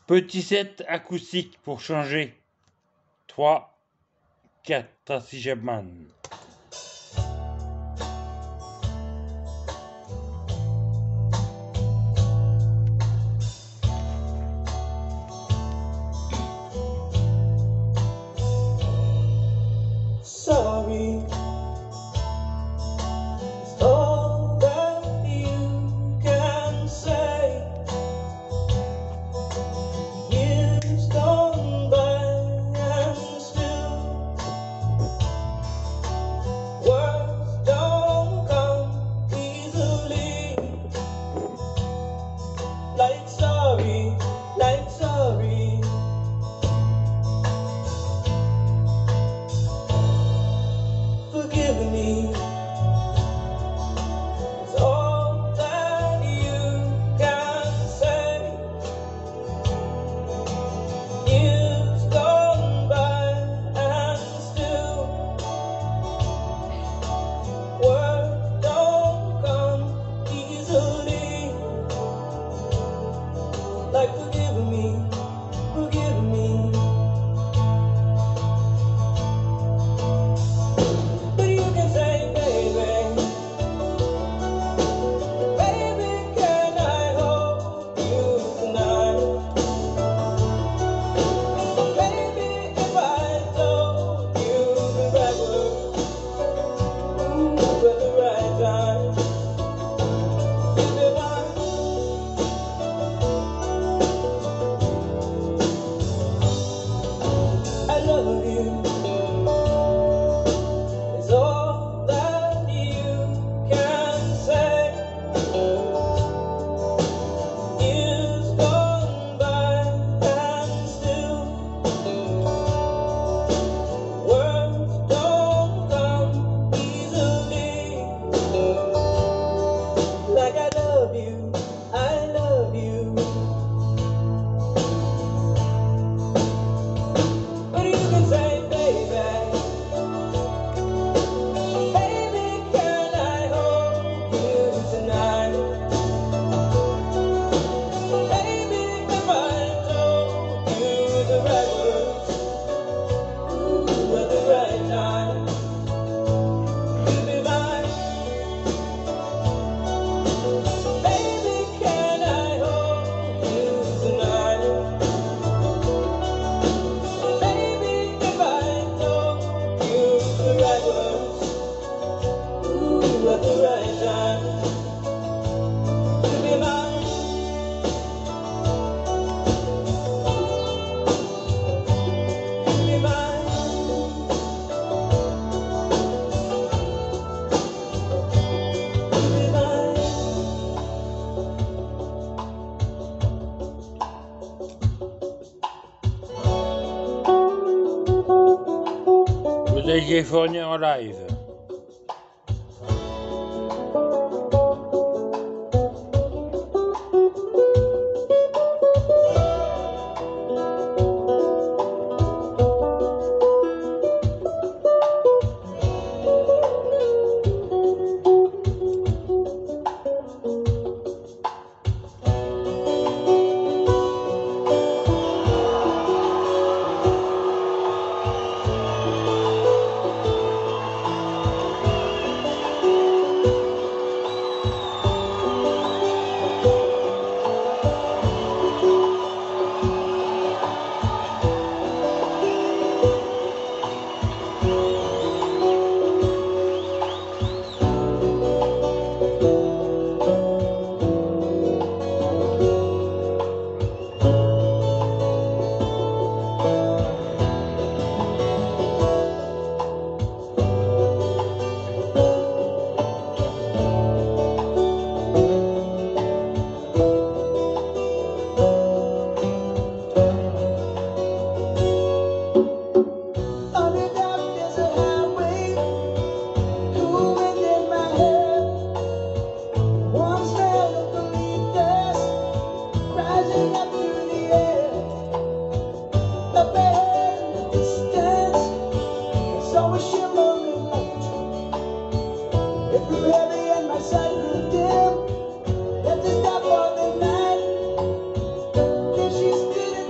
Petit set acoustique pour changer. 3, 4, Tracy Chapman. Sorry, it's all that you can say. Years gone by and still words don't come easily. Like sorry, like sorry. Forgive me. It's all that you can say. Years gone by and still words don't come easily. Like forgive me, forgive me. But you can say, baby, baby, can I hold you tonight? Baby, if I told you the right words, at the right time, you'd be mine. I love you. It's all that you can say. Years gone by and still words don't come easily. Like I love you, I love you. But you can say, baby, baby, can I hold you tonight? Baby, if I told you the right words, at the right time, you'd be mine. Baby, can I hold you tonight? Baby, if I told you the right words, at the right time, you'd be mine. You'd be mine. You'd be mine. Le DJ Fournier en live. Then she stood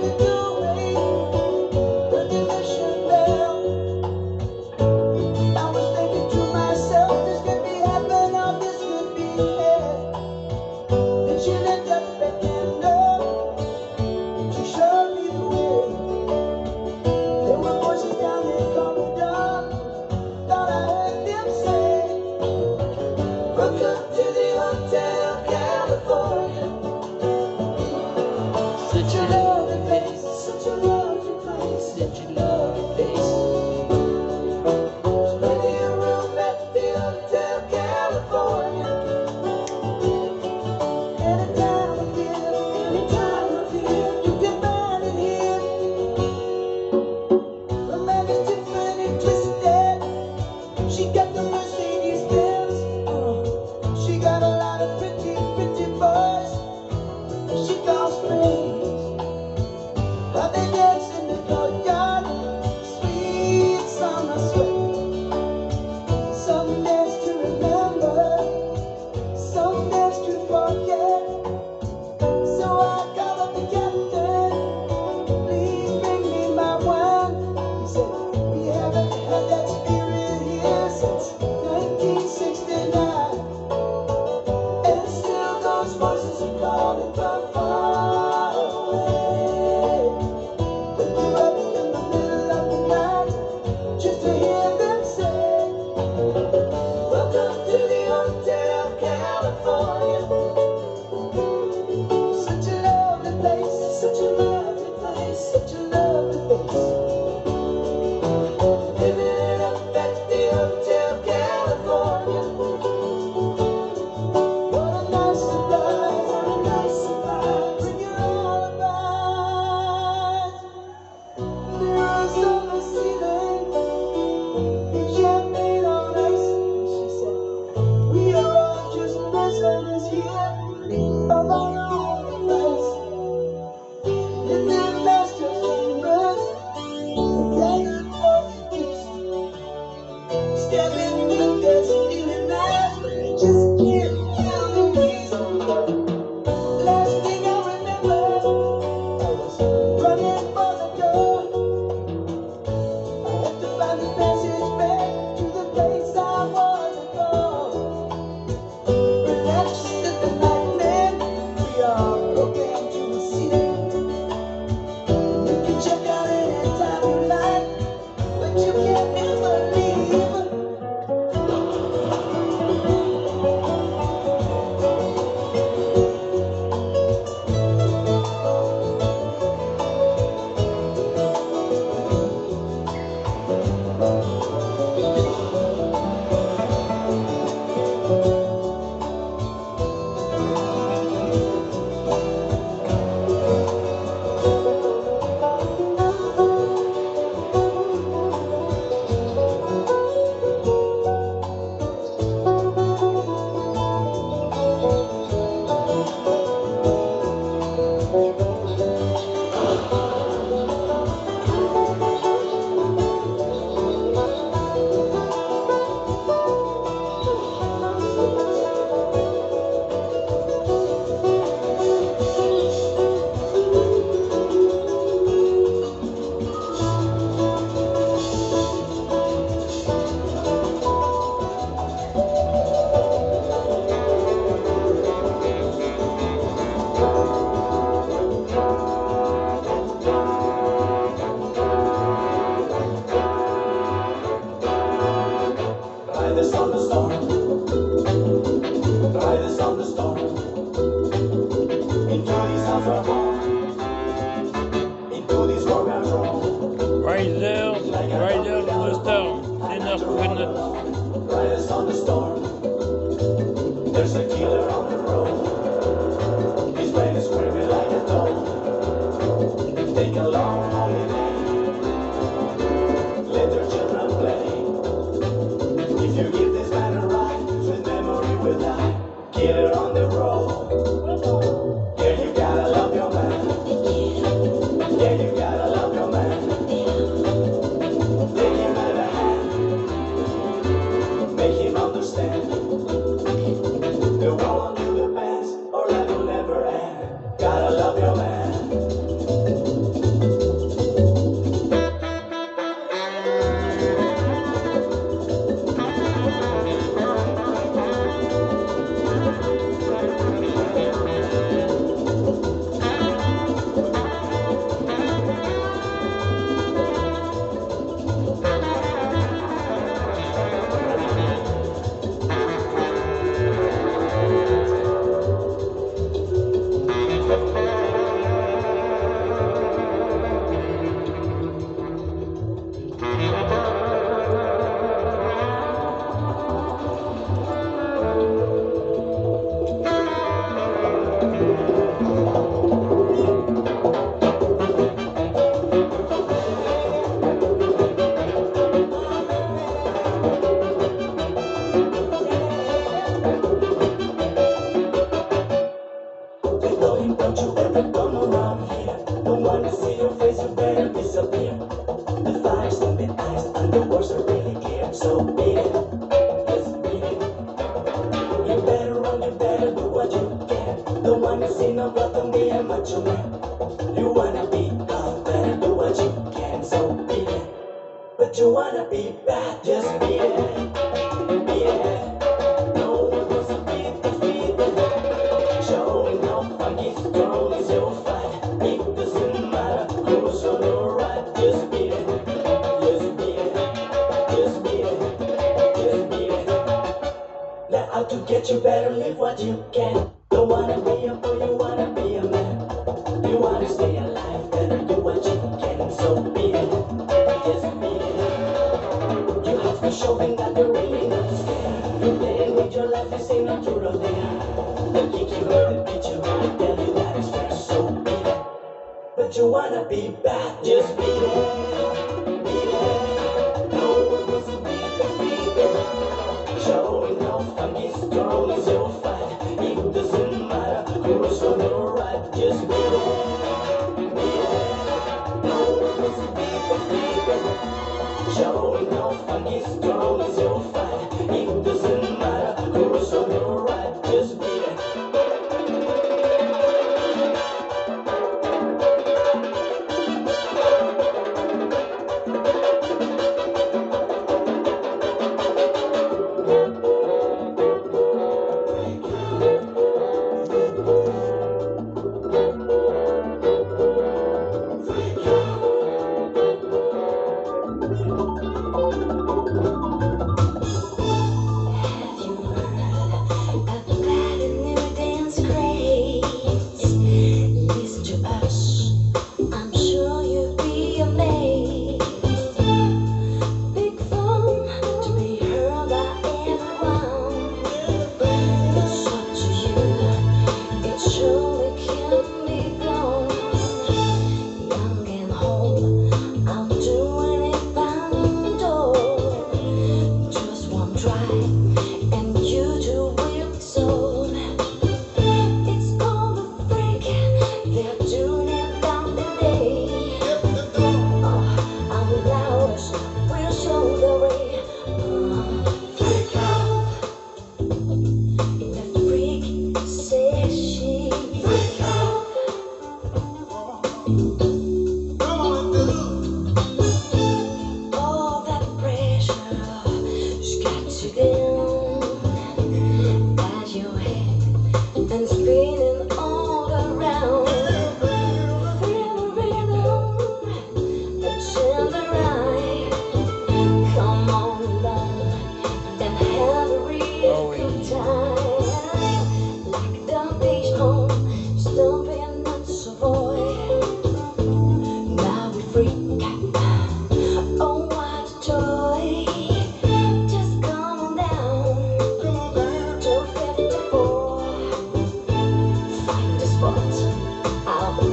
on the storm. There's a killer on the road. His brain is screaming like a dog. Take a long holiday. Let your children play. If you give this man a ride, sweet memory will die. Killer on the road. Yeah, you gotta love your man. Yeah, you gotta love your man. Take him by the hand. Make him understand. The world will do the best, or life will never end. Gotta love your man. Don't you ever come around here. Don't wanna see your face, you better disappear. The fire's in the eyes and the words are really clear. So beat it, just beat it. You better run, you better do what you can. Don't wanna see no blood, don't be a macho man. You wanna be out, better do what you can. So beat it, but you wanna be bad, just beat it, beat it. No one wants to be defeated. Showing how funky strong is your fight. It doesn't matter who's on your right. Just beat it, just beat it, just beat it, just beat it. Not out to get you, better live what you can. Don't wanna be a boy, you wanna be a man. You wanna stay alive, better do what you can. So beat it, just beat it. You have to show them that you're really not scared. You playing with your life, this ain't no truth out there. They'll kick you in the beat you, and tell you that it's fair. So beat it, but you wanna be bad, just beat it, beat it. No one wants to be defeated. Showing how funky strong is your fight. It doesn't matter who's on your right. Just beat it, beat it. No one wants to be defeated. Showing how funky strong is your fight. It doesn't matter who's on your right. Just beat it.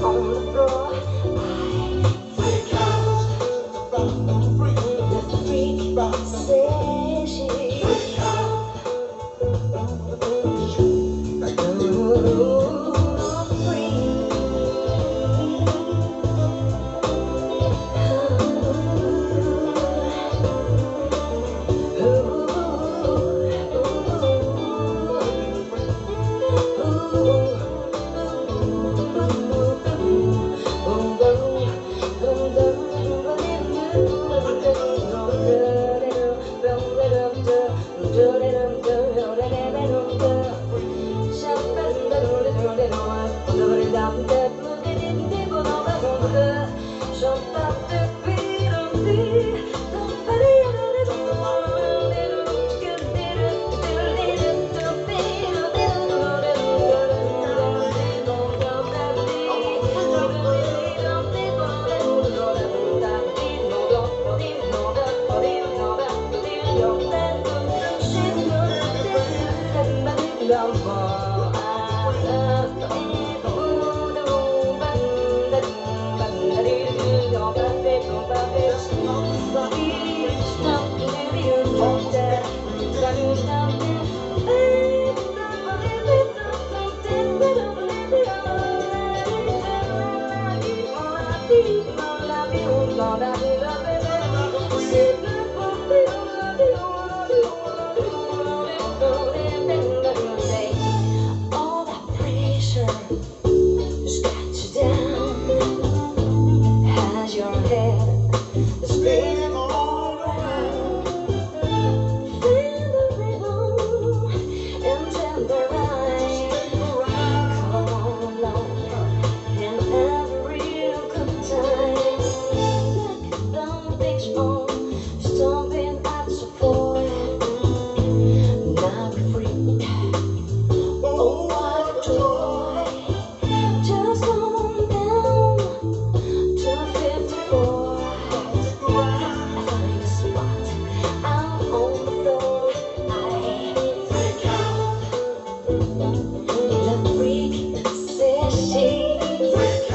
on the floor. I freak out. The freak says she freak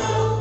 out.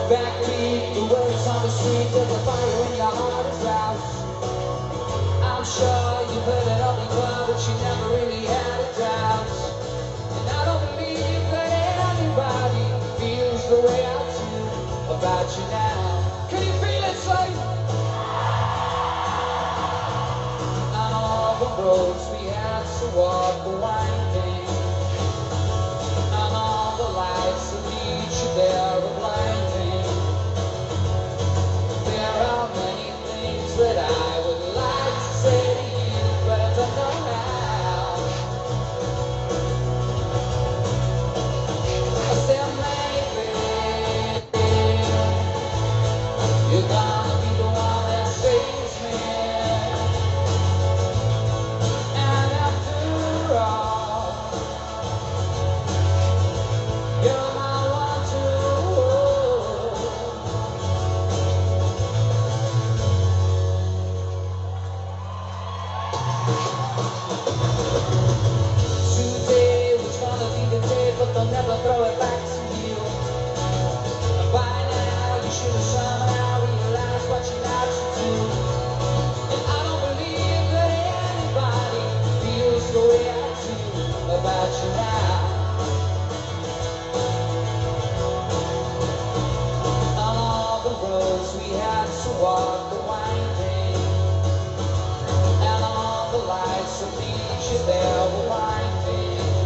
Backbeat, the words on the street, there's a fire in your heart is loud. I'm sure you've heard it all before, but you never really had a doubt. And I don't believe that anybody feels the way I do about you now. Can you feel it, say? On all the roads we had to walk the winding, on all the lights that lead you there are blinding. That I would like to say to you, but I don't know how. I said maybe you're gonna be the one that saves me. And after all, you're my one to hold. Today was gonna be the day, but they'll never throw it back to you. And by now you should have somehow realized what you got to do. And I don't believe that anybody feels the way I do about you now. On all the roads we had to walk the winding, and all the lights that lead you there were winding.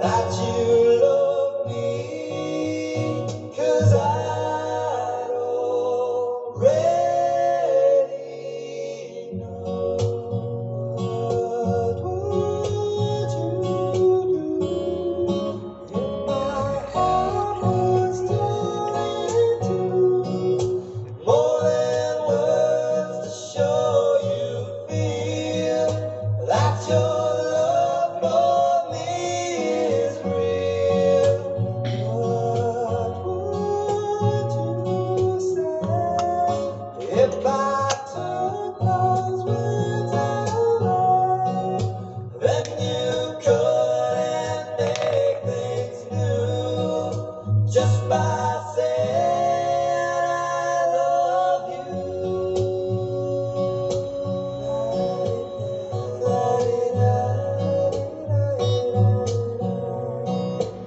that you love me, 'cause I already know. What would you do if my heart was torn in two? More than words to show you feel that your love for me is real. What would you say if I took those words away? Then you couldn't make things new just by saying I love you.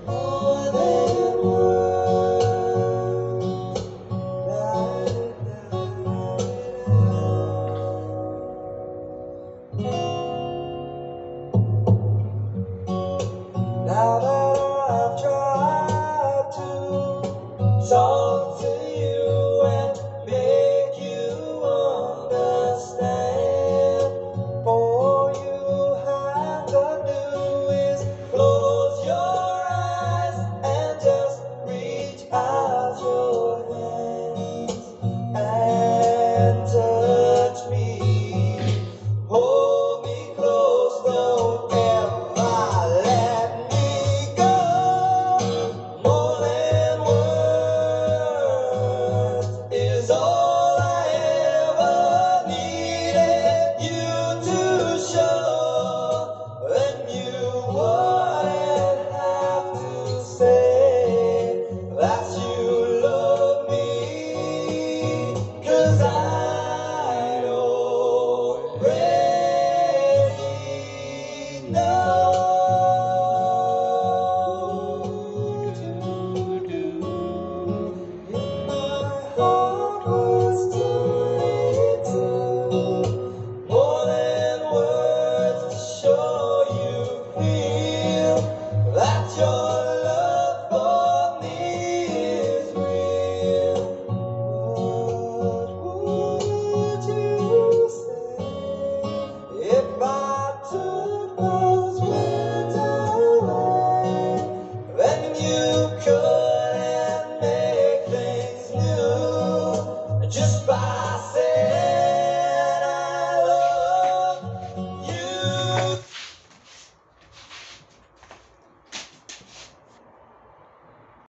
More than now that I've tried to talk to you and make you understand, all you have to do is close your eyes and just reach out your hands and touch me. Hold me close, don't ever let me go. More than words is all I ever needed you to show. And you wouldn't have to say that you love me, 'cause I already know. If my heart was torn in two, more than words to show you feel that your